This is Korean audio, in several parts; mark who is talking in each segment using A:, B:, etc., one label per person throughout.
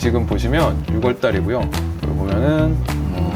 A: 지금 보시면 6월달이고요. 여기 보면은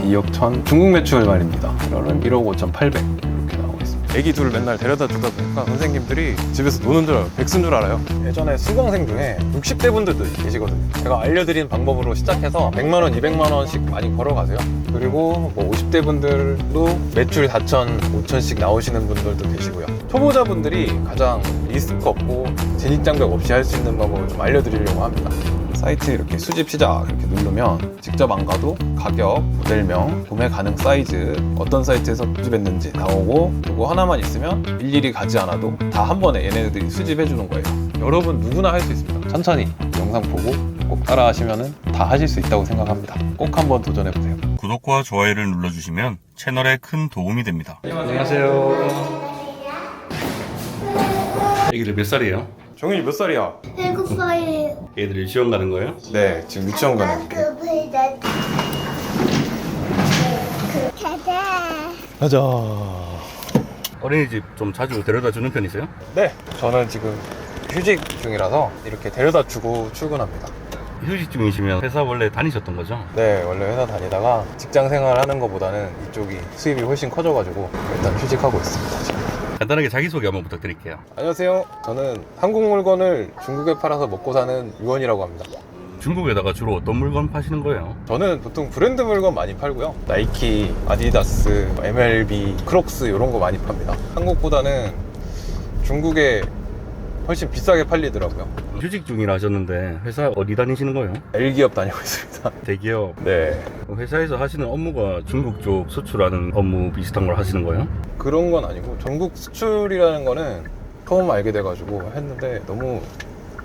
A: 2억 1천 중국 매출 말입니다. 이거는 1억 5천 8백 이렇게 나오고 있습니다. 애기 둘 맨날 데려다 주다 보니까 선생님들이 집에서 노는 줄 알아요. 백수인 줄 알아요. 예전에 수강생 중에 60대 분들도 계시거든요. 제가 알려드린 방법으로 시작해서 100만 원, 200만 원씩 많이 걸어가세요. 그리고 뭐 50대 분들도 매출 4천, 5천씩 나오시는 분들도 계시고요. 초보자분들이 가장 리스크 없고 진입장벽 없이 할 수 있는 방법을 좀 알려드리려고 합니다. 사이트 이렇게 수집 시작 이렇게 누르면 직접 안 가도 가격, 모델명, 구매 가능 사이즈, 어떤 사이트에서 수집했는지 나오고, 이거 하나만 있으면 일일이 가지 않아도 다 한 번에 얘네들이 수집해 주는 거예요. 여러분 누구나 할 수 있습니다. 천천히 영상 보고 꼭 따라 하시면 다 하실 수 있다고 생각합니다. 꼭 한번 도전해 보세요.
B: 구독과 좋아요를 눌러주시면 채널에 큰 도움이 됩니다.
C: 안녕하세요. 애기들 몇 살이에요?
A: 정윤이 몇 살이야?
D: 7살이에요.
C: 애들이 유치원 가는 거예요?
A: 네, 지금 유치원 가는 게. 가자.
C: 어린이집 좀 자주 데려다 주는 편이세요?
A: 네, 저는 지금 휴직 중이라서 이렇게 데려다 주고 출근합니다.
C: 휴직 중이시면 회사 원래 다니셨던 거죠?
A: 네, 원래 회사 다니다가 직장 생활 하는 것보다는 이쪽이 수입이 훨씬 커져가지고 일단 휴직하고 있습니다. 지금.
C: 간단하게 자기소개 한번 부탁드릴게요.
A: 안녕하세요. 저는 한국 물건을 중국에 팔아서 먹고 사는 유원이라고 합니다.
C: 중국에다가 주로 어떤 물건 파시는 거예요?
A: 저는 보통 브랜드 물건 많이 팔고요. 나이키, 아디다스, MLB, 크록스 이런 거 많이 팝니다. 한국보다는 중국에 훨씬 비싸게 팔리더라고요.
C: 휴직 중이라 하셨는데 회사 어디 다니시는 거예요?
A: L기업 다니고 있습니다.
C: 대기업.
A: 네,
C: 회사에서 하시는 업무가 중국 쪽 수출하는 업무 비슷한 걸 하시는 거예요?
A: 그런 건 아니고 전국 수출이라는 거는 처음 알게 돼가지고 했는데 너무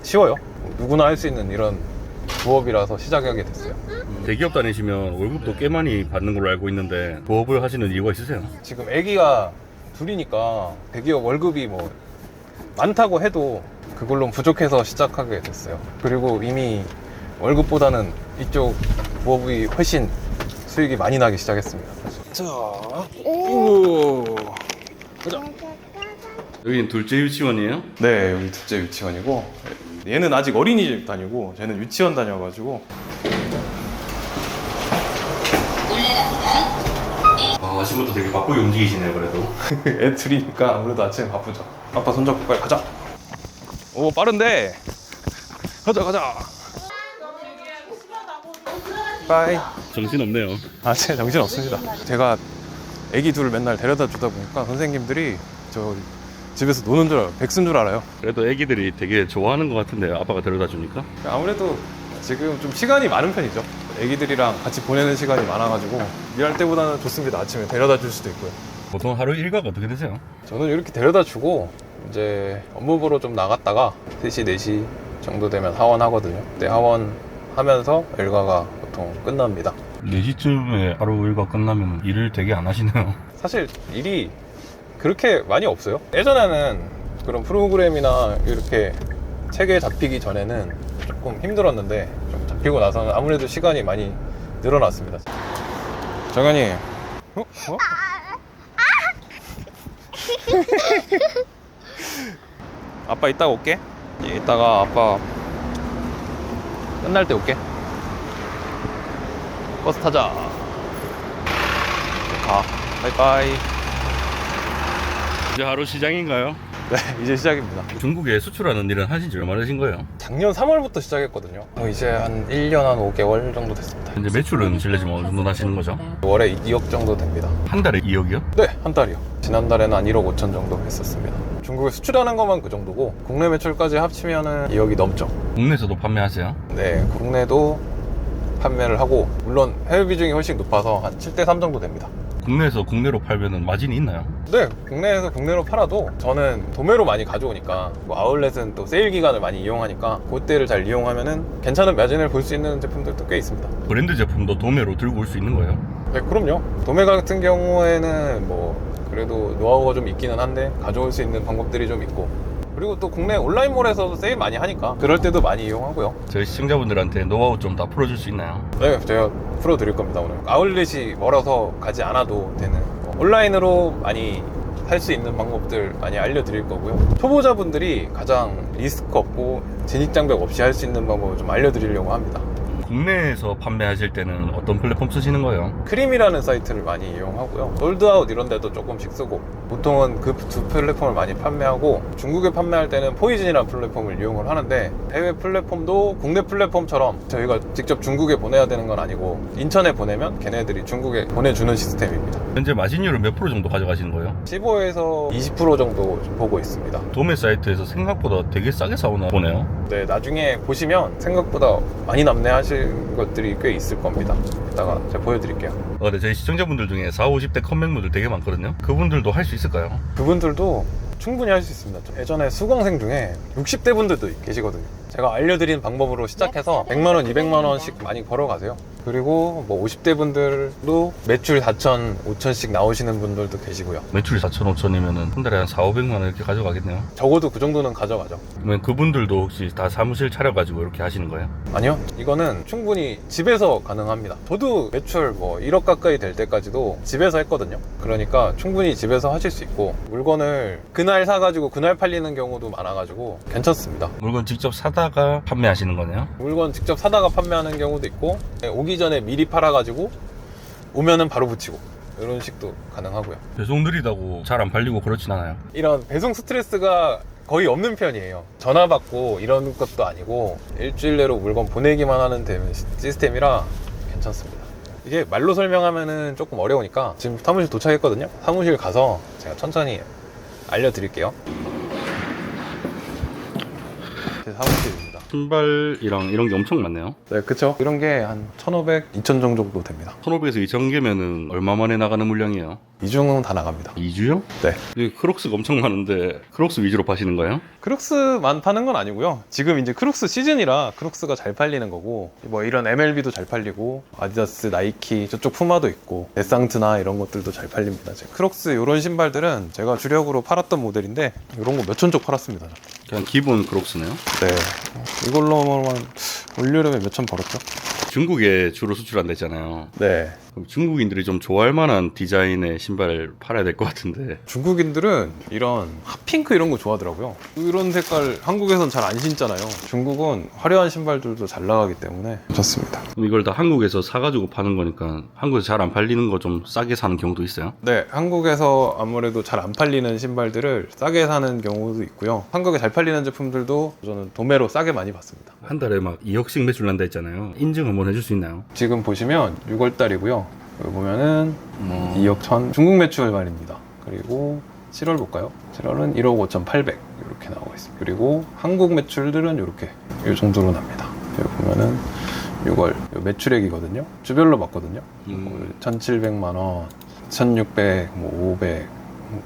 A: 쉬워요. 누구나 할 수 있는 이런 부업이라서 시작하게 됐어요.
C: 대기업 다니시면 월급도 꽤 많이 받는 걸로 알고 있는데 부업을 하시는 이유가 있으세요?
A: 지금 아기가 둘이니까 대기업 월급이 뭐 많다고 해도 그걸로 부족해서 시작하게 됐어요. 그리고 이미 월급보다는 이쪽 부업이 훨씬 수익이 많이 나기 시작했습니다. 자, 오, 가자.
C: 여기는 둘째 유치원이에요?
A: 네, 여기 둘째 유치원이고, 얘는 아직 어린이집 다니고 쟤는 유치원 다녀가지고.
C: 아침부터 되게 바쁘게 움직이시네요. 그래도
A: 애 둘이니까 아무래도 아침에 바쁘죠. 아빠 손잡고 빨리 가자. 오, 빠른데. 가자. 빠이.
C: 정신없네요.
A: 아, 제가 정신 없습니다. 제가 애기 둘 맨날 데려다 주다 보니까 선생님들이 저 집에서 노는 줄 알아요. 백수인 줄 알아요.
C: 그래도 애기들이 되게 좋아하는 것 같은데요. 아빠가 데려다 주니까.
A: 아무래도 지금 좀 시간이 많은 편이죠. 애기들이랑 같이 보내는 시간이 많아가지고 일할 때보다는 좋습니다. 아침에 데려다 줄 수도 있고요.
C: 보통 하루 일과가 어떻게 되세요?
A: 저는 이렇게 데려다 주고 이제 업무 보러 좀 나갔다가 3시, 4시 정도 되면 하원하거든요. 그때 하원하면서 일과가 보통 끝납니다.
C: 4시쯤에 하루 일과 끝나면 일을 되게 안 하시네요.
A: 사실 일이 그렇게 많이 없어요. 예전에는 그런 프로그램이나 이렇게 체계 잡히기 전에는 조금 힘들었는데 좀 잡히고 나서는 아무래도 시간이 많이 늘어났습니다. 정현이, 어? 아빠 이따가 올게. 이따가 아빠 끝날 때 올게. 버스 타자. 가. 바이바이.
C: 이제 하루 시장인가요?
A: 네, 이제 시작입니다.
C: 중국에 수출하는 일은 하신 지 얼마 되신 거예요?
A: 작년 3월부터 시작했거든요. 이제 한 1년 한 5개월 정도 됐습니다.
C: 현재 매출은 실례지만 어느 정도 나시는 거죠?
A: 월에 2억 정도 됩니다.
C: 한 달에 2억이요?
A: 네, 한 달이요. 지난달에는 한 1억 5천 정도 했었습니다. 중국에 수출하는 것만 그 정도고 국내 매출까지 합치면은 2억이 넘죠.
C: 국내에서도 판매하세요?
A: 네, 국내도 판매를 하고, 물론 해외 비중이 훨씬 높아서 한 7대3 정도 됩니다.
C: 국내에서 국내로 팔면은 마진이 있나요?
A: 네, 국내에서 국내로 팔아도 저는 도매로 많이 가져오니까, 뭐 아울렛은 또 세일 기간을 많이 이용하니까 그때를 잘 이용하면은 괜찮은 마진을 볼 수 있는 제품들도 꽤 있습니다.
C: 브랜드 제품도 도매로 들고 올 수 있는 거예요?
A: 네, 그럼요. 도매 같은 경우에는 뭐 그래도 노하우가 좀 있기는 한데 가져올 수 있는 방법들이 좀 있고, 그리고 또 국내 온라인몰에서도 세일 많이 하니까 그럴 때도 많이 이용하고요.
C: 저희 시청자분들한테 노하우 좀 다 풀어줄 수 있나요?
A: 네, 제가 풀어드릴 겁니다. 오늘 아울렛이 멀어서 가지 않아도 되는, 온라인으로 많이 살 수 있는 방법들 많이 알려드릴 거고요. 초보자분들이 가장 리스크 없고 진입장벽 없이 할 수 있는 방법을 좀 알려드리려고 합니다.
C: 국내에서 판매하실 때는 어떤 플랫폼 쓰시는 거예요?
A: 크림이라는 사이트를 많이 이용하고요. 솔드아웃 이런 데도 조금씩 쓰고, 보통은 그 두 플랫폼을 많이 판매하고, 중국에 판매할 때는 포이즌이라는 플랫폼을 이용을 하는데, 해외 플랫폼도 국내 플랫폼처럼 저희가 직접 중국에 보내야 되는 건 아니고 인천에 보내면 걔네들이 중국에 보내주는 시스템입니다.
C: 현재 마진율을 몇 프로 정도 가져가시는 거예요?
A: 15에서 20% 정도 보고 있습니다.
C: 도매 사이트에서 생각보다 되게 싸게 사오나 보네요.
A: 네, 나중에 보시면 생각보다 많이 남네 하신 것들이 꽤 있을 겁니다. 이따가 제가 보여드릴게요.
C: 근데 저희 시청자분들 중에 40, 50대 컴맹분들 되게 많거든요. 그분들도 할 수 있을까요?
A: 그분들도 충분히 할 수 있습니다. 예전에 수강생 중에 60대 분들도 계시거든요. 제가 알려드린 방법으로 시작해서 100만 원, 200만 원씩 많이 걸어가세요. 그리고 뭐 50대 분들도 매출 4천, 5천씩 나오시는 분들도 계시고요.
C: 매출이 4천, 5천이면은 한 달에 한 4, 500만 원 이렇게 가져가겠네요.
A: 적어도 그 정도는 가져가죠.
C: 그러면 그분들도 혹시 다 사무실 차려가지고 이렇게 하시는 거예요?
A: 아니요, 이거는 충분히 집에서 가능합니다. 저도 매출 뭐 1억 가까이 될 때까지도 집에서 했거든요. 그러니까 충분히 집에서 하실 수 있고, 물건을 그날 사가지고 그날 팔리는 경우도 많아가지고 괜찮습니다.
C: 물건 직접 사다가 판매하시는 거네요?
A: 물건 직접 사다가 판매하는 경우도 있고, 오기 전에 미리 팔아가지고 오면은 바로 붙이고, 이런 식도 가능하고요.
C: 배송 느리다고 잘 안 팔리고 그렇진 않아요?
A: 이런 배송 스트레스가 거의 없는 편이에요. 전화 받고 이런 것도 아니고 일주일 내로 물건 보내기만 하는 시스템이라 괜찮습니다. 이게 말로 설명하면은 조금 어려우니까 지금 사무실 도착했거든요. 사무실 가서 제가 천천히 알려드릴게요. 제 사무실입니다.
C: 신발이랑 이런 게 엄청 많네요.
A: 네, 그쵸. 이런 게 한 1,500, 2,000 정도 됩니다.
C: 1500에서 2000개면은 얼마 만에 나가는 물량이에요?
A: 이중은 다 나갑니다.
C: 2주요?
A: 네.
C: 여기 크록스가 엄청 많은데 크록스 위주로 파시는 거예요?
A: 크록스만 파는 건 아니고요. 지금 이제 크록스 시즌이라 크록스가 잘 팔리는 거고, 뭐 이런 MLB도 잘 팔리고, 아디다스, 나이키, 저쪽 푸마도 있고, 데상트나 이런 것들도 잘 팔립니다. 크록스 이런 신발들은 제가 주력으로 팔았던 모델인데, 이런 거 몇천 쪽 팔았습니다.
C: 그냥 기본 크록스네요?
A: 네. 이걸로만 올여름에 몇천 벌었죠?
C: 중국에 주로 수출한다 했잖아요.
A: 네.
C: 그럼 중국인들이 좀 좋아할 만한 디자인의 신발을 팔아야 될 것 같은데.
A: 중국인들은 이런 핫핑크 이런 거 좋아하더라고요. 이런 색깔 한국에선 잘 안 신잖아요. 중국은 화려한 신발들도 잘 나가기 때문에 좋습니다.
C: 그럼 이걸 다 한국에서 사가지고 파는 거니까 한국에서 잘 안 팔리는 거 좀 싸게 사는 경우도 있어요?
A: 네, 한국에서 아무래도 잘 안 팔리는 신발들을 싸게 사는 경우도 있고요. 한국에 잘 팔리는 제품들도 저는 도매로 싸게 많이 받습니다.
C: 한 달에 막 2억씩 매출 난다 했잖아요. 인증 한번 해줄 수 있나요?
A: 지금 보시면 6월달이고요. 여기 보면은 2억 1천 중국 매출 말입니다. 그리고 7월 볼까요? 7월은 1억 5천 8백 이렇게 나오고 있습니다. 그리고 한국 매출들은 이렇게 이 정도로 납니다. 여기 보면은 6월 매출액이거든요. 주별로 봤거든요. 1,700만 원, 1,600, 500,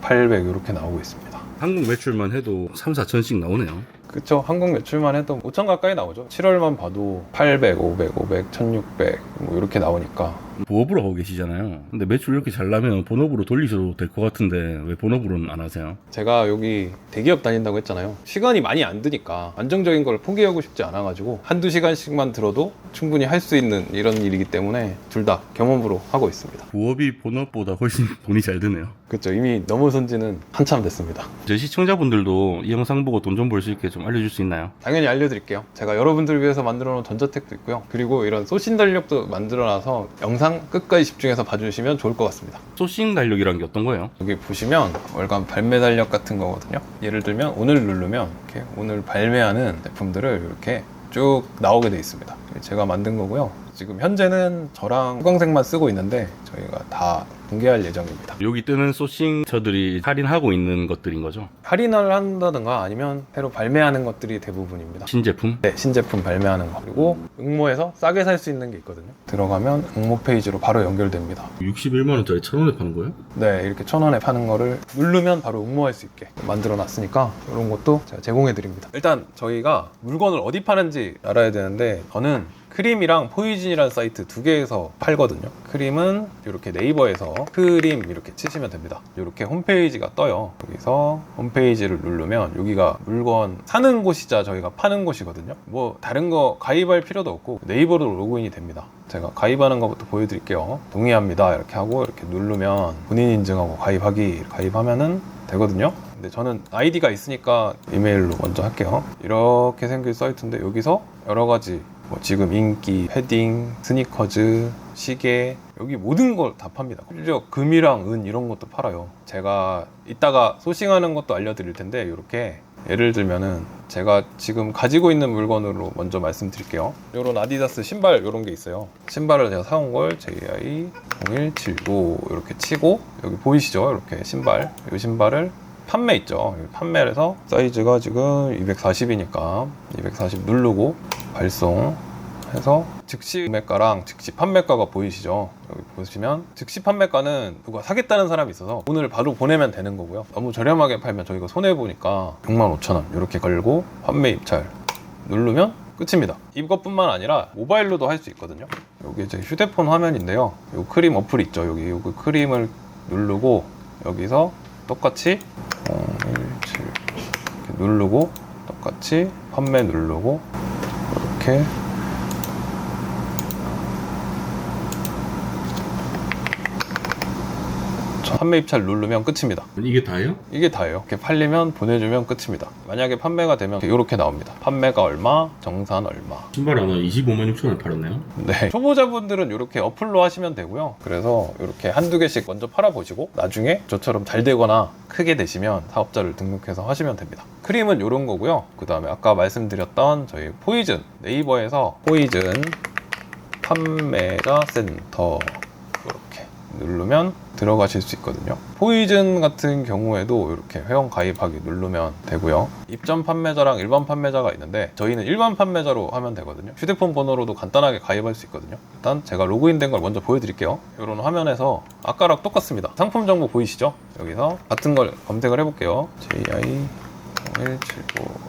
A: 800 이렇게 나오고 있습니다.
C: 한국 매출만 해도 3, 4천씩 나오네요.
A: 그쵸. 한국 매출만 해도 5천 가까이 나오죠. 7월만 봐도 800, 500, 500, 1,600 뭐 이렇게 나오니까.
C: 부업으로 하고 계시잖아요. 근데 매출 이렇게 잘 나면 본업으로 돌리셔도 될 것 같은데 왜 본업으로는 안 하세요?
A: 제가 여기 대기업 다닌다고 했잖아요. 시간이 많이 안 드니까 안정적인 걸 포기하고 싶지 않아가지고 한두 시간씩만 들어도 충분히 할 수 있는 이런 일이기 때문에 둘 다 경험으로 하고 있습니다.
C: 부업이 본업보다 훨씬 돈이 잘 드네요.
A: 그쵸. 이미 넘어선 지는 한참 됐습니다.
C: 제 시청자분들도 이 영상 보고 돈 좀 벌 수 있게 좀 알려줄 수 있나요?
A: 당연히 알려드릴게요. 제가 여러분들 위해서 만들어 놓은 전자택도 있고요. 그리고 이런 소신 달력도 만들어놔서 영상 끝까지 집중해서 봐주시면 좋을 것 같습니다.
C: 소싱 달력이란 게 어떤 거예요?
A: 여기 보시면 월간 발매 달력 같은 거거든요. 예를 들면 오늘 누르면 이렇게 오늘 발매하는 제품들을 이렇게 쭉 나오게 돼 있습니다. 제가 만든 거고요. 지금 현재는 저랑 수강생만 쓰고 있는데 저희가 다 공개할 예정입니다.
C: 여기 뜨는 소싱처들이 할인하고 있는 것들인 거죠?
A: 할인을 한다든가 아니면 새로 발매하는 것들이 대부분입니다.
C: 신제품?
A: 네, 신제품 발매하는 거. 그리고 응모에서 싸게 살 수 있는 게 있거든요. 들어가면 응모 페이지로 바로 연결됩니다.
C: 61만원짜리 1,000원에 파는 거예요?
A: 네, 이렇게 1,000원에 파는 거를 누르면 바로 응모할 수 있게 만들어 놨으니까 이런 것도 제가 제공해 드립니다. 일단 저희가 물건을 어디 파는지 알아야 되는데, 저는 크림이랑 포이즌이라는 사이트 두 개에서 팔거든요. 크림은 이렇게 네이버에서 크림 이렇게 치시면 됩니다. 이렇게 홈페이지가 떠요. 여기서 홈페이지를 누르면 여기가 물건 사는 곳이자 저희가 파는 곳이거든요. 뭐 다른 거 가입할 필요도 없고 네이버로 로그인이 됩니다. 제가 가입하는 것부터 보여드릴게요. 동의합니다 이렇게 하고 이렇게 누르면 본인 인증하고 가입하면은 되거든요. 근데 저는 아이디가 있으니까 이메일로 먼저 할게요. 이렇게 생긴 사이트인데 여기서 여러 가지 뭐 지금 인기, 패딩, 스니커즈, 시계 여기 모든 걸 다 팝니다. 심지어 금이랑 은 이런 것도 팔아요. 제가 이따가 소싱하는 것도 알려드릴 텐데 이렇게 예를 들면은 제가 지금 가지고 있는 물건으로 먼저 말씀드릴게요. 요런 아디다스 신발 요런 게 있어요. 신발을 제가 사온 걸 JI0179 이렇게 치고 여기 보이시죠? 이렇게 신발. 이 신발을 판매 있죠. 판매를 해서 사이즈가 지금 240이니까 240 누르고 발송해서 즉시 구매가랑 즉시 판매가가 보이시죠? 여기 보시면 즉시 판매가는 누가 사겠다는 사람이 있어서 오늘 바로 보내면 되는 거고요. 너무 저렴하게 팔면 저희가 손해보니까 65,000원 이렇게 걸고 판매 입찰 누르면 끝입니다. 이것뿐만 아니라 모바일로도 할 수 있거든요. 여기 제 휴대폰 화면인데요. 이 크림 어플 있죠. 여기 크림을 누르고 여기서 똑같이 017 이렇게 누르고 똑같이 판매 누르고 이렇게 판매 입찰 누르면 끝입니다.
C: 이게 다예요?
A: 이게 다예요. 이렇게 팔리면 보내주면 끝입니다. 만약에 판매가 되면 이렇게 나옵니다. 판매가 얼마, 정산 얼마.
C: 신발 하나 256,000원 팔았네요.
A: 네, 초보자분들은 이렇게 어플로 하시면 되고요. 그래서 이렇게 한두 개씩 먼저 팔아보시고 나중에 저처럼 잘 되거나 크게 되시면 사업자를 등록해서 하시면 됩니다. 크림은 이런 거고요. 그 다음에 아까 말씀드렸던 저희 포이즌, 네이버에서 포이즌 판매자 센터 이렇게 누르면 들어가실 수 있거든요. 포이즌 같은 경우에도 이렇게 회원 가입하기 누르면 되고요. 입점 판매자랑 일반 판매자가 있는데 저희는 일반 판매자로 하면 되거든요. 휴대폰 번호로도 간단하게 가입할 수 있거든요. 일단 제가 로그인 된 걸 먼저 보여드릴게요. 이런 화면에서 아까랑 똑같습니다. 상품 정보 보이시죠? 여기서 같은 걸 검색을 해볼게요. JI0179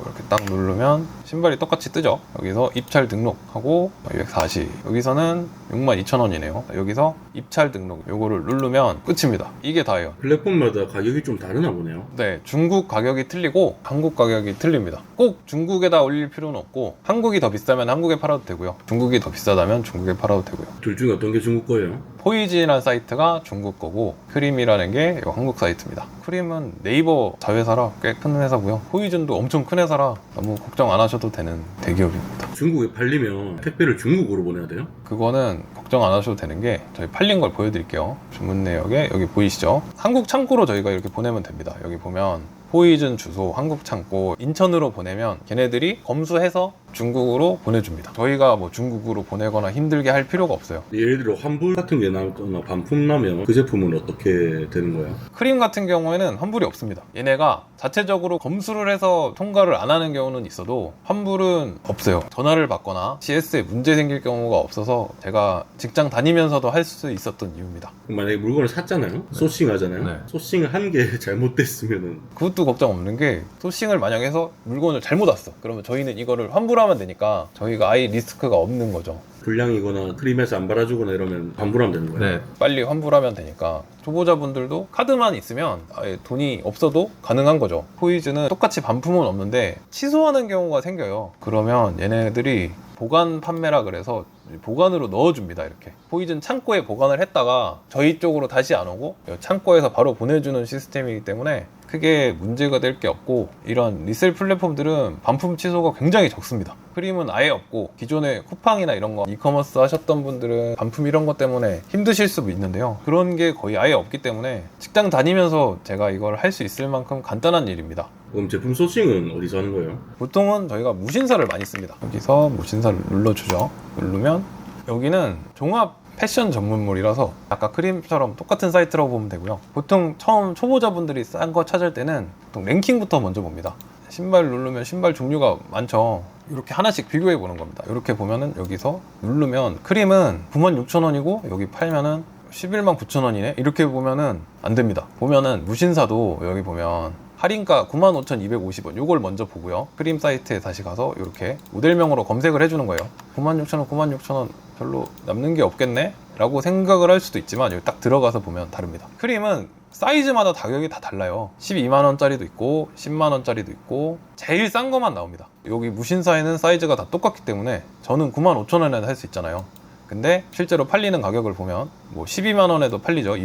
A: 이렇게 딱 누르면 신발이 똑같이 뜨죠. 여기서 입찰 등록하고 240 여기서는 62,000원이네요. 여기서 입찰 등록 요거를 누르면 끝입니다. 이게 다예요.
C: 플랫폼마다 가격이 좀 다르나 보네요.
A: 네, 중국 가격이 틀리고 한국 가격이 틀립니다. 꼭 중국에다 올릴 필요는 없고 한국이 더 비싸면 한국에 팔아도 되고요. 중국이 더 비싸다면 중국에 팔아도 되고요.
C: 둘 중에 어떤 게 중국 거예요?
A: 포이즌이라는 사이트가 중국 거고 크림이라는 게 이거 한국 사이트입니다. 크림은 네이버 자회사라 꽤 큰 회사고요. 포이즌도 엄청 큰 회사라 너무 걱정 안 하셔도 되는 대기업입니다.
C: 중국에 팔리면 택배를 중국으로 보내야 돼요?
A: 그거는 걱정 안 하셔도 되는 게 저희 팔린 걸 보여드릴게요. 주문 내역에 여기 보이시죠? 한국 창고로 저희가 이렇게 보내면 됩니다. 여기 보면 포이즌 주소 한국 창고 인천으로 보내면 걔네들이 검수해서 중국으로 보내줍니다. 저희가 뭐 중국으로 보내거나 힘들게 할 필요가 없어요.
C: 예를 들어 환불 같은 게 나거나 반품 나면 그 제품은 어떻게 되는 거예요?
A: 크림 같은 경우에는 환불이 없습니다. 얘네가 자체적으로 검수를 해서 통과를 안 하는 경우는 있어도 환불은 없어요. 전화를 받거나 CS에 문제 생길 경우가 없어서 제가 직장 다니면서도 할 수 있었던 이유입니다.
C: 만약에 물건을 샀잖아요. 소싱 하잖아요.
A: 네.
C: 소싱을 한 게 잘못됐으면은
A: 그것도 걱정 없는 게 소싱을 만약에 해서 물건을 잘못 왔어. 그러면 저희는 이거를 환불하면 되니까 저희가 아예 리스크가 없는 거죠.
C: 불량이거나 크림에서 안 발아주거나 이러면 환불하면 되는 거예요?
A: 빨리 환불하면 되니까 초보자분들도 카드만 있으면 아예 돈이 없어도 가능한 거죠. 포이즌은 똑같이 반품은 없는데 취소하는 경우가 생겨요. 그러면 얘네들이 보관 판매라 그래서 보관으로 넣어줍니다. 이렇게 포이즌 창고에 보관을 했다가 저희 쪽으로 다시 안 오고 창고에서 바로 보내주는 시스템이기 때문에 크게 문제가 될 게 없고 이런 리셀 플랫폼들은 반품 취소가 굉장히 적습니다. 크림은 아예 없고 기존에 쿠팡이나 이런 거 이커머스 하셨던 분들은 반품 이런 것 때문에 힘드실 수도 있는데요. 그런 게 거의 아예 없기 때문에 직장 다니면서 제가 이걸 할 수 있을 만큼 간단한 일입니다.
C: 그럼 제품 소싱은 어디서 하는 거예요?
A: 보통은 저희가 무신사를 많이 씁니다. 여기서 무신사를 눌러주죠. 누르면 여기는 종합 패션 전문물이라서 아까 크림처럼 똑같은 사이트라고 보면 되고요. 보통 처음 초보자분들이 싼 거 찾을 때는 보통 랭킹부터 먼저 봅니다. 신발 누르면 신발 종류가 많죠. 이렇게 하나씩 비교해 보는 겁니다. 이렇게 보면은 여기서 누르면 크림은 96,000원이고 여기 팔면은 119,000원이네 이렇게 보면은 안 됩니다. 보면은 무신사도 여기 보면 할인가 95,250원 요걸 먼저 보고요. 크림 사이트에 다시 가서 이렇게 모델명으로 검색을 해주는 거예요. 96,000원 96,000원 별로 남는 게 없겠네 라고 생각을 할 수도 있지만 여기 딱 들어가서 보면 다릅니다. 크림은 사이즈마다 가격이 다 달라요. 12만원짜리도 있고 10만원짜리도 있고 제일 싼 것만 나옵니다. 여기 무신사에는 사이즈가 다 똑같기 때문에 저는 95,000원에 할 수 있잖아요. 근데 실제로 팔리는 가격을 보면 뭐 12만원에도 팔리죠.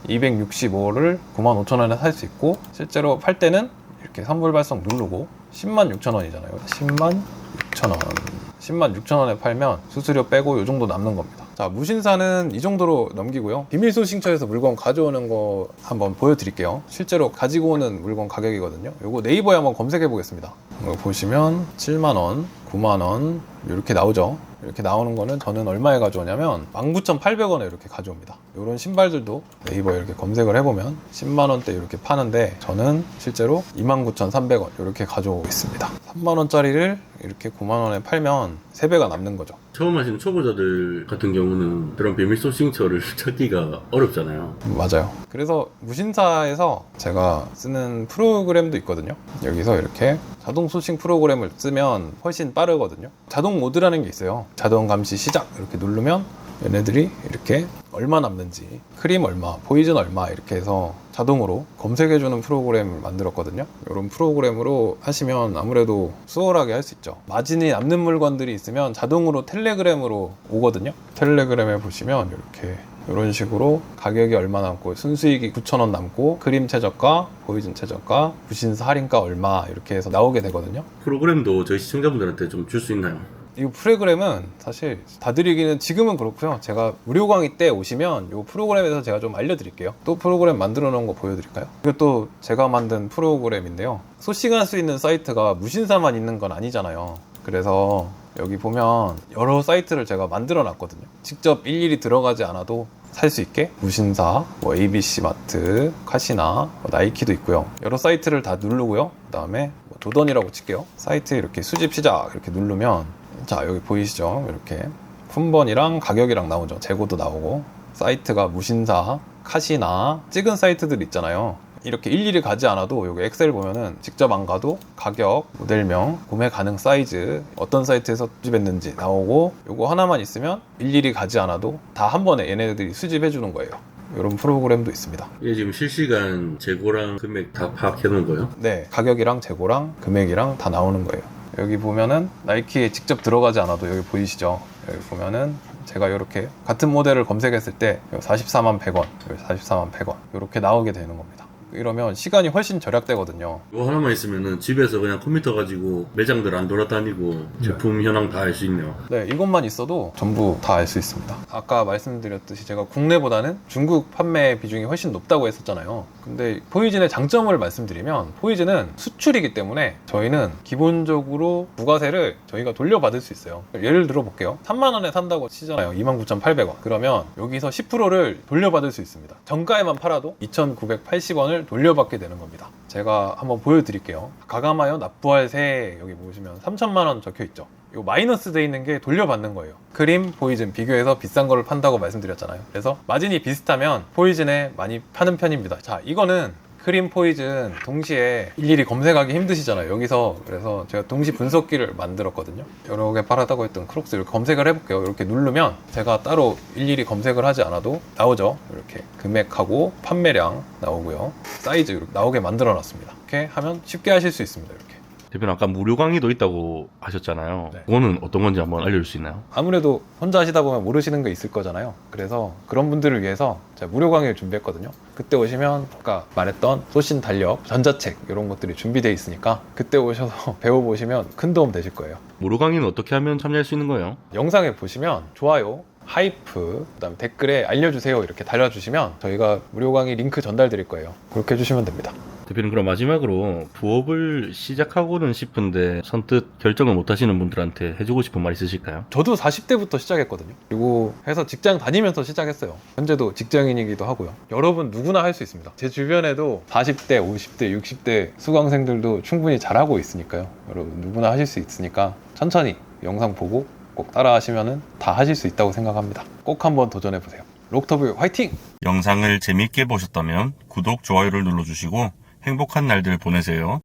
A: 265를 95,000원에 살 수 있고 실제로 팔 때는 이렇게 선불 발송 누르고 106,000원이잖아요. 106,000원 10만 6천 원에 팔면 수수료 빼고 이 정도 남는 겁니다. 자, 무신사는 이 정도로 넘기고요. 비밀소싱처에서 물건 가져오는 거 한번 보여드릴게요. 실제로 가지고 오는 물건 가격이거든요. 요거 네이버에 한번 검색해 보겠습니다. 이거 보시면 7만 원, 9만 원 이렇게 나오죠. 이렇게 나오는 거는 저는 얼마에 가져오냐면 19,800원에 이렇게 가져옵니다. 이런 신발들도 네이버에 이렇게 검색을 해보면 10만원대 이렇게 파는데 저는 실제로 29,300원 이렇게 가져오고 있습니다. 3만원짜리를 이렇게 9만원에 팔면 3배가 남는 거죠.
C: 처음 하시는 초보자들 같은 경우는 그런 비밀 소싱처를 찾기가 어렵잖아요.
A: 맞아요. 그래서 무신사에서 제가 쓰는 프로그램도 있거든요. 여기서 이렇게 자동 소싱 프로그램을 쓰면 훨씬 빠르거든요. 자동 모드라는 게 있어요. 자동 감시 시작 이렇게 누르면 얘네들이 이렇게 얼마 남는지, 크림 얼마, 포이즌 얼마 이렇게 해서 자동으로 검색해주는 프로그램을 만들었거든요. 이런 프로그램으로 하시면 아무래도 수월하게 할 수 있죠. 마진이 남는 물건들이 있으면 자동으로 텔레그램으로 오거든요. 텔레그램에 보시면 이렇게 이런 식으로 가격이 얼마 남고 순수익이 9,000원 남고 크림 최저가, 포이즌 최저가, 무신사 할인가 얼마 이렇게 해서 나오게 되거든요.
C: 프로그램도 저희 시청자분들한테 좀 줄 수 있나요?
A: 이 프로그램은 사실 다 드리기는 지금은 그렇고요. 제가 무료 강의 때 오시면 이 프로그램에서 제가 좀 알려드릴게요. 또 프로그램 만들어 놓은 거 보여드릴까요? 이것도 제가 만든 프로그램인데요. 소싱할 수 있는 사이트가 무신사만 있는 건 아니잖아요. 그래서 여기 보면 여러 사이트를 제가 만들어 놨거든요. 직접 일일이 들어가지 않아도 살 수 있게 무신사, 뭐 ABC 마트, 카시나, 나이키도 있고요. 여러 사이트를 다 누르고요. 그 다음에 조던이라고 칠게요. 사이트에 이렇게 수집 시작 이렇게 누르면 자, 여기 보이시죠? 이렇게 품번이랑 가격이랑 나오죠. 재고도 나오고 사이트가 무신사, 카시나 찍은 사이트들 있잖아요. 이렇게 일일이 가지 않아도 여기 엑셀 보면은 직접 안 가도 가격, 모델명, 구매 가능 사이즈, 어떤 사이트에서 수집했는지 나오고 요거 하나만 있으면 일일이 가지 않아도 다 한 번에 얘네들이 수집해 주는 거예요. 이런 프로그램도 있습니다.
C: 이게 지금 실시간 재고랑 금액 다 파악해 놓은 거예요?
A: 네, 가격이랑 재고랑 금액이랑 다 나오는 거예요. 여기 보면은 나이키에 직접 들어가지 않아도 여기 보이시죠? 여기 보면은 제가 이렇게 같은 모델을 검색했을 때 44만 100원, 44만 100원 이렇게 나오게 되는 겁니다. 이러면 시간이 훨씬 절약되거든요.
C: 이거 하나만 있으면은 집에서 그냥 컴퓨터 가지고 매장들 안 돌아다니고 제품 현황 다 알 수 있네요.
A: 네, 이것만 있어도 전부 다 알 수 있습니다. 아까 말씀드렸듯이 제가 국내보다는 중국 판매 비중이 훨씬 높다고 했었잖아요. 근데 포이즌의 장점을 말씀드리면 포이즌은 수출이기 때문에 저희는 기본적으로 부가세를 저희가 돌려받을 수 있어요. 예를 들어 볼게요. 3만 원에 산다고 치잖아요. 29,800원. 그러면 여기서 10%를 돌려받을 수 있습니다. 정가에만 팔아도 2,980원을 돌려받게 되는 겁니다. 제가 한번 보여드릴게요. 가가마요 납부할 세 여기 보시면 3천만 원 적혀 있죠. 이 마이너스 돼 있는 게 돌려받는 거예요. 크림, 포이즌 비교해서 비싼 거를 판다고 말씀드렸잖아요. 그래서 마진이 비슷하면 포이즌에 많이 파는 편입니다. 자, 이거는 크림, 포이즌 동시에 일일이 검색하기 힘드시잖아요. 여기서 그래서 제가 동시 분석기를 만들었거든요. 여러 개 팔았다고 했던 크록스 이렇게 검색을 해볼게요. 이렇게 누르면 제가 따로 일일이 검색을 하지 않아도 나오죠. 이렇게 금액하고 판매량 나오고요. 사이즈 이렇게 나오게 만들어 놨습니다. 이렇게 하면 쉽게 하실 수 있습니다. 이렇게.
C: 대표님 아까 무료 강의도 있다고 하셨잖아요.
A: 네.
C: 그거는 어떤 건지 한번 알려줄 수 있나요?
A: 아무래도 혼자 하시다 보면 모르시는 게 있을 거잖아요. 그래서 그런 분들을 위해서 제가 무료 강의를 준비했거든요. 그때 오시면 아까 말했던 소신 달력, 전자책 이런 것들이 준비되어 있으니까 그때 오셔서 배워보시면 큰 도움 되실 거예요.
C: 무료 강의는 어떻게 하면 참여할 수 있는 거예요?
A: 영상에 보시면 좋아요, 하이프, 그다음 댓글에 알려주세요 이렇게 달아주시면 저희가 무료 강의 링크 전달 드릴 거예요. 그렇게 해주시면 됩니다.
C: 대표님 그럼 마지막으로 부업을 시작하고는 싶은데 선뜻 결정을 못 하시는 분들한테 해주고 싶은 말 있으실까요?
A: 저도 40대부터 시작했거든요. 그리고 해서 직장 다니면서 시작했어요. 현재도 직장인이기도 하고요. 여러분 누구나 할 수 있습니다. 제 주변에도 40대, 50대, 60대 수강생들도 충분히 잘하고 있으니까요. 여러분 누구나 하실 수 있으니까 천천히 영상 보고 꼭 따라 하시면 다 하실 수 있다고 생각합니다. 꼭 한번 도전해보세요. 록터뷰 화이팅!
B: 영상을 재밌게 보셨다면 구독, 좋아요를 눌러주시고 행복한 날들 보내세요.